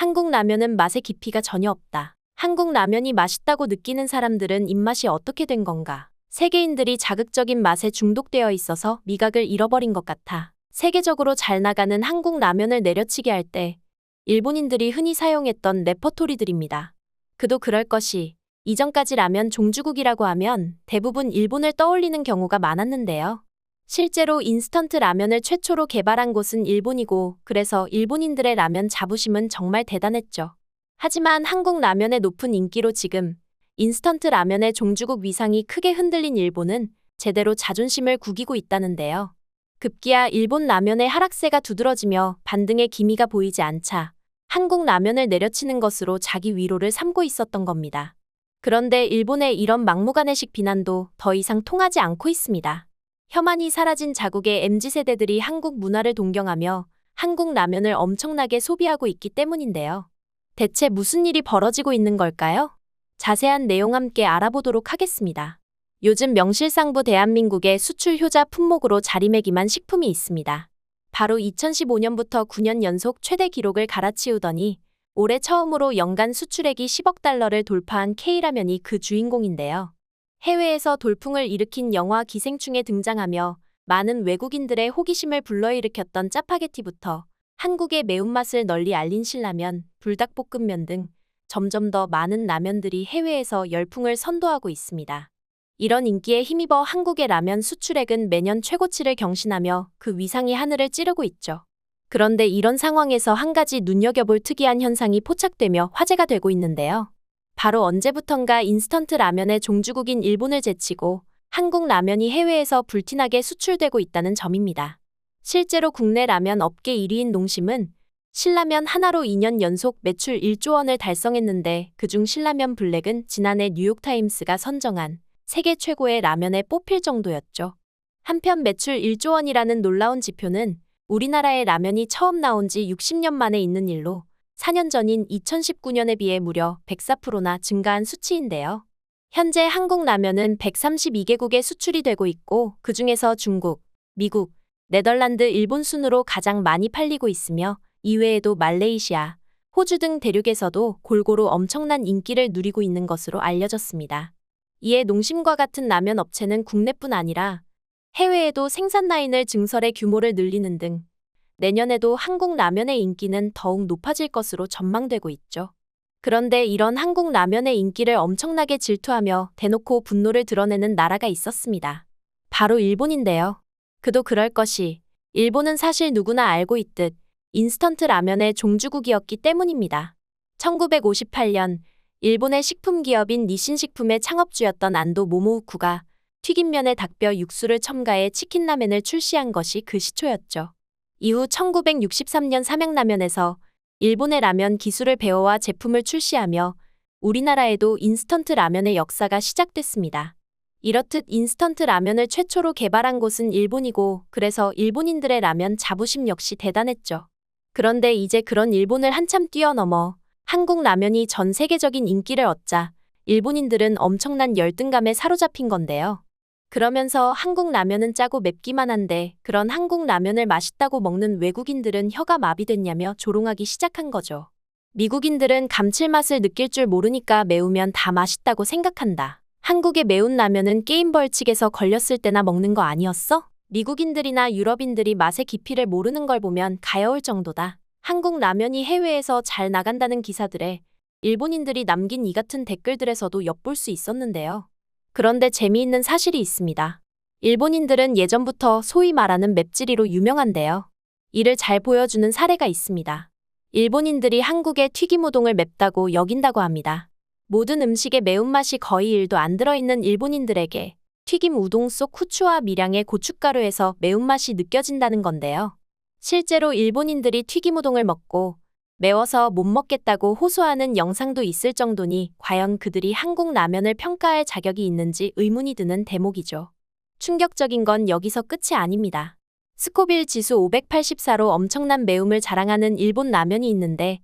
한국 라면은 맛의 깊이가 전혀 없다. 한국 라면이 맛있다고 느끼는 사람들은 입맛이 어떻게 된 건가? 세계인들이 자극적인 맛에 중독되어 있어서 미각을 잃어버린 것 같아. 세계적으로 잘 나가는 한국 라면을 내려치게 할 때 일본인들이 흔히 사용했던 레퍼토리들입니다. 그도 그럴 것이 이전까지 라면 종주국이라고 하면 대부분 일본을 떠올리는 경우가 많았는데요. 실제로 인스턴트 라면을 최초로 개발한 곳은 일본이고 그래서 일본인들의 라면 자부심은 정말 대단했죠. 하지만 한국 라면의 높은 인기로 지금 인스턴트 라면의 종주국 위상이 크게 흔들린 일본은 제대로 자존심을 구기고 있다는데요. 급기야 일본 라면의 하락세가 두드러지며 반등의 기미가 보이지 않자 한국 라면을 내려치는 것으로 자기 위로를 삼고 있었던 겁니다. 그런데 일본의 이런 막무가내식 비난도 더 이상 통하지 않고 있습니다. 혐한이 사라진 자국의 MZ세대들이 한국 문화를 동경하며 한국 라면을 엄청나게 소비하고 있기 때문인데요. 대체 무슨 일이 벌어지고 있는 걸까요? 자세한 내용 함께 알아보도록 하겠습니다. 요즘 명실상부 대한민국의 수출 효자 품목으로 자리매김한 식품이 있습니다. 바로 2015년부터 9년 연속 최대 기록을 갈아치우더니 올해 처음으로 연간 수출액이 10억 달러를 돌파한 K라면이 그 주인공인데요. 해외에서 돌풍을 일으킨 영화 기생충에 등장하며 많은 외국인들의 호기심을 불러일으켰던 짜파게티부터 한국의 매운맛을 널리 알린 신라면, 불닭볶음면 등 점점 더 많은 라면들이 해외에서 열풍을 선도하고 있습니다. 이런 인기에 힘입어 한국의 라면 수출액은 매년 최고치를 경신하며 그 위상이 하늘을 찌르고 있죠. 그런데 이런 상황에서 한 가지 눈여겨볼 특이한 현상이 포착되며 화제가 되고 있는데요. 바로 언제부턴가 인스턴트 라면의 종주국인 일본을 제치고 한국 라면이 해외에서 불티나게 수출되고 있다는 점입니다. 실제로 국내 라면 업계 1위인 농심은 신라면 하나로 2년 연속 매출 1조 원을 달성했는데 그중 신라면 블랙은 지난해 뉴욕타임스가 선정한 세계 최고의 라면에 뽑힐 정도였죠. 한편 매출 1조 원이라는 놀라운 지표는 우리나라의 라면이 처음 나온 지 60년 만에 있는 일로 4년 전인 2019년에 비해 무려 104%나 증가한 수치인데요. 현재 한국 라면은 132개국에 수출이 되고 있고 그중에서 중국, 미국, 네덜란드, 일본 순으로 가장 많이 팔리고 있으며 이외에도 말레이시아, 호주 등 대륙에서도 골고루 엄청난 인기를 누리고 있는 것으로 알려졌습니다. 이에 농심과 같은 라면 업체는 국내뿐 아니라 해외에도 생산 라인을 증설해 규모를 늘리는 등 내년에도 한국 라면의 인기는 더욱 높아질 것으로 전망되고 있죠. 그런데 이런 한국 라면의 인기를 엄청나게 질투하며 대놓고 분노를 드러내는 나라가 있었습니다. 바로 일본인데요. 그도 그럴 것이 일본은 사실 누구나 알고 있듯 인스턴트 라면의 종주국이었기 때문입니다. 1958년 일본의 식품기업인 니신식품의 창업주였던 안도 모모후쿠가 튀김면에 닭뼈 육수를 첨가해 치킨라면을 출시한 것이 그 시초였죠. 이후 1963년 삼양라면에서 일본의 라면 기술을 배워와 제품을 출시하며 우리나라에도 인스턴트 라면의 역사가 시작됐습니다. 이렇듯 인스턴트 라면을 최초로 개발한 곳은 일본이고 그래서 일본인들의 라면 자부심 역시 대단했죠. 그런데 이제 그런 일본을 한참 뛰어넘어 한국 라면이 전 세계적인 인기를 얻자 일본인들은 엄청난 열등감에 사로잡힌 건데요. 그러면서 한국 라면은 짜고 맵기만 한데 그런 한국 라면을 맛있다고 먹는 외국인들은 혀가 마비됐냐며 조롱하기 시작한 거죠. 미국인들은 감칠맛을 느낄 줄 모르니까 매우면 다 맛있다고 생각한다. 한국의 매운 라면은 게임 벌칙에서 걸렸을 때나 먹는 거 아니었어? 미국인들이나 유럽인들이 맛의 깊이를 모르는 걸 보면 가여울 정도다. 한국 라면이 해외에서 잘 나간다는 기사들에 일본인들이 남긴 이 같은 댓글들에서도 엿볼 수 있었는데요. 그런데 재미있는 사실이 있습니다. 일본인들은 예전부터 소위 말하는 맵찔이로 유명한데요. 이를 잘 보여주는 사례가 있습니다. 일본인들이 한국의 튀김우동을 맵다고 여긴다고 합니다. 모든 음식에 매운맛이 거의 1도 안 들어있는 일본인들에게 튀김 우동 속 후추와 미량의 고춧가루에서 매운맛이 느껴진다는 건데요. 실제로 일본인들이 튀김우동을 먹고 매워서 못 먹겠다고 호소하는 영상도 있을 정도니 과연 그들이 한국 라면을 평가할 자격이 있는지 의문이 드는 대목이죠. 충격적인 건 여기서 끝이 아닙니다. 스코빌 지수 584로 엄청난 매움을 자랑하는 일본 라면이 있는데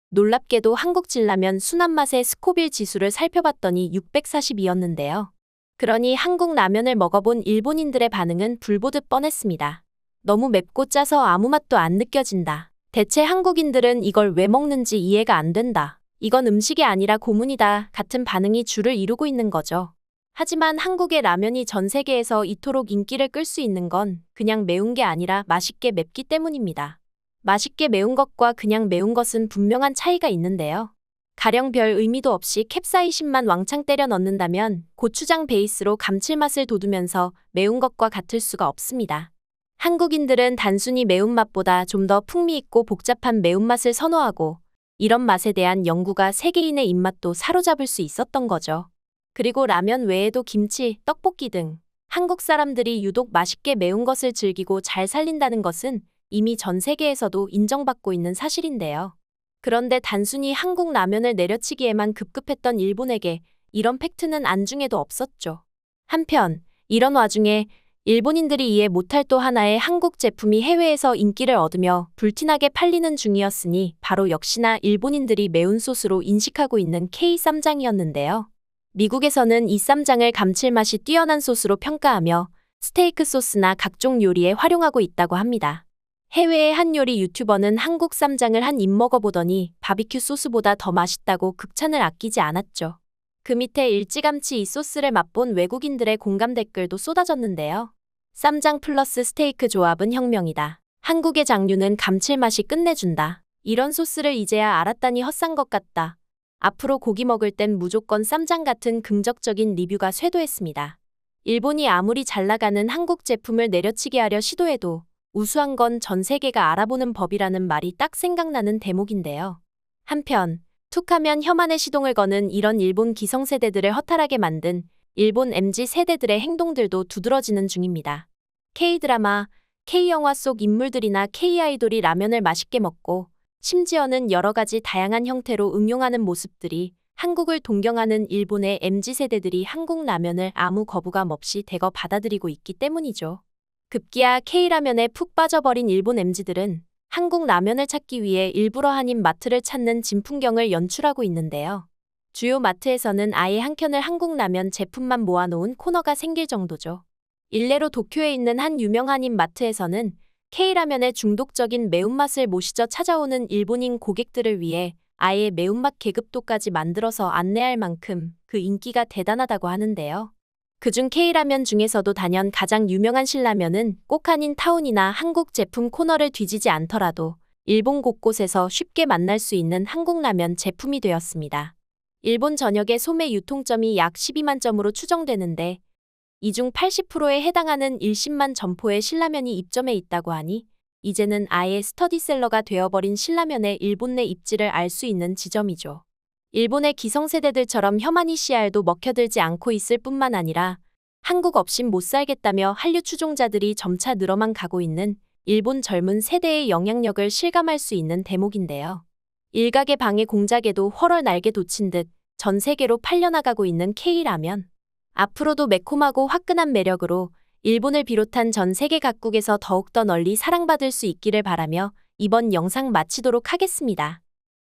놀랍게도 한국 진라면 순한맛의 스코빌 지수를 살펴봤더니 642였는데요. 그러니 한국 라면을 먹어본 일본인들의 반응은 불보듯 뻔했습니다. 너무 맵고 짜서 아무 맛도 안 느껴진다. 대체 한국인들은 이걸 왜 먹는지 이해가 안 된다. 이건 음식이 아니라 고문이다. 같은 반응이 줄을 이루고 있는 거죠. 하지만 한국의 라면이 전 세계에서 이토록 인기를 끌 수 있는 건 그냥 매운 게 아니라 맛있게 맵기 때문입니다. 맛있게 매운 것과 그냥 매운 것은 분명한 차이가 있는데요. 가령 별 의미도 없이 캡사이신만 왕창 때려 넣는다면 고추장 베이스로 감칠맛을 돋우면서 매운 것과 같을 수가 없습니다. 한국인들은 단순히 매운맛보다 좀 더 풍미있고 복잡한 매운맛을 선호하고 이런 맛에 대한 연구가 세계인의 입맛도 사로잡을 수 있었던 거죠. 그리고 라면 외에도 김치, 떡볶이 등 한국 사람들이 유독 맛있게 매운 것을 즐기고 잘 살린다는 것은 이미 전 세계에서도 인정받고 있는 사실인데요. 그런데 단순히 한국 라면을 내려치기에만 급급했던 일본에게 이런 팩트는 안중에도 없었죠. 한편 이런 와중에 일본인들이 이해 못할 또 하나의 한국 제품이 해외에서 인기를 얻으며 불티나게 팔리는 중이었으니 바로 역시나 일본인들이 매운 소스로 인식하고 있는 K 쌈장이었는데요. 미국에서는 이 쌈장을 감칠맛이 뛰어난 소스로 평가하며 스테이크 소스나 각종 요리에 활용하고 있다고 합니다. 해외의 한 요리 유튜버는 한국 쌈장을 한 입 먹어보더니 바비큐 소스보다 더 맛있다고 극찬을 아끼지 않았죠. 그 밑에 일찌감치 이 소스를 맛본 외국인들의 공감 댓글도 쏟아졌는데요. 쌈장 플러스 스테이크 조합은 혁명이다. 한국의 장류는 감칠맛이 끝내준다. 이런 소스를 이제야 알았다니 헛산 것 같다. 앞으로 고기 먹을 땐 무조건 쌈장 같은 긍정적인 리뷰가 쇄도했습니다. 일본이 아무리 잘 나가는 한국 제품을 내려치게 하려 시도해도 우수한 건 전 세계가 알아보는 법이라는 말이 딱 생각나는 대목인데요. 한편 툭하면 혐한의 시동을 거는 이런 일본 기성세대들을 허탈하게 만든 일본 MZ세대들의 행동들도 두드러지는 중입니다. K드라마, K영화 속 인물들이나 K아이돌이 라면을 맛있게 먹고 심지어는 여러 가지 다양한 형태로 응용하는 모습들이 한국을 동경하는 일본의 MZ세대들이 한국 라면을 아무 거부감 없이 대거 받아들이고 있기 때문이죠. 급기야 K라면에 푹 빠져버린 일본 MZ들은 한국 라면을 찾기 위해 일부러 한인 마트를 찾는 진풍경을 연출하고 있는데요. 주요 마트에서는 아예 한 켠을 한국 라면 제품만 모아놓은 코너가 생길 정도죠. 일례로 도쿄에 있는 한 유명 한인 마트에서는 K라면의 중독적인 매운맛을 모시져 찾아오는 일본인 고객들을 위해 아예 매운맛 계급도까지 만들어서 안내할 만큼 그 인기가 대단하다고 하는데요. 그중 K라면 중에서도 단연 가장 유명한 신라면은 꼭 한인타운이나 한국 제품 코너를 뒤지지 않더라도 일본 곳곳에서 쉽게 만날 수 있는 한국 라면 제품이 되었습니다. 일본 전역의 소매 유통점이 약 12만 점으로 추정되는데 이 중 80%에 해당하는 10만 점포의 신라면이 입점해 있다고 하니 이제는 아예 스터디셀러가 되어버린 신라면의 일본 내 입지를 알 수 있는 지점이죠. 일본의 기성세대들처럼 혐한이 씨알도 먹혀들지 않고 있을 뿐만 아니라 한국 없인 못 살겠다며 한류 추종자들이 점차 늘어만 가고 있는 일본 젊은 세대의 영향력을 실감할 수 있는 대목인데요. 일각의 방해 공작에도 헐월 날개 돋친 듯 전 세계로 팔려나가고 있는 K라면. 앞으로도 매콤하고 화끈한 매력으로 일본을 비롯한 전 세계 각국에서 더욱더 널리 사랑받을 수 있기를 바라며 이번 영상 마치도록 하겠습니다.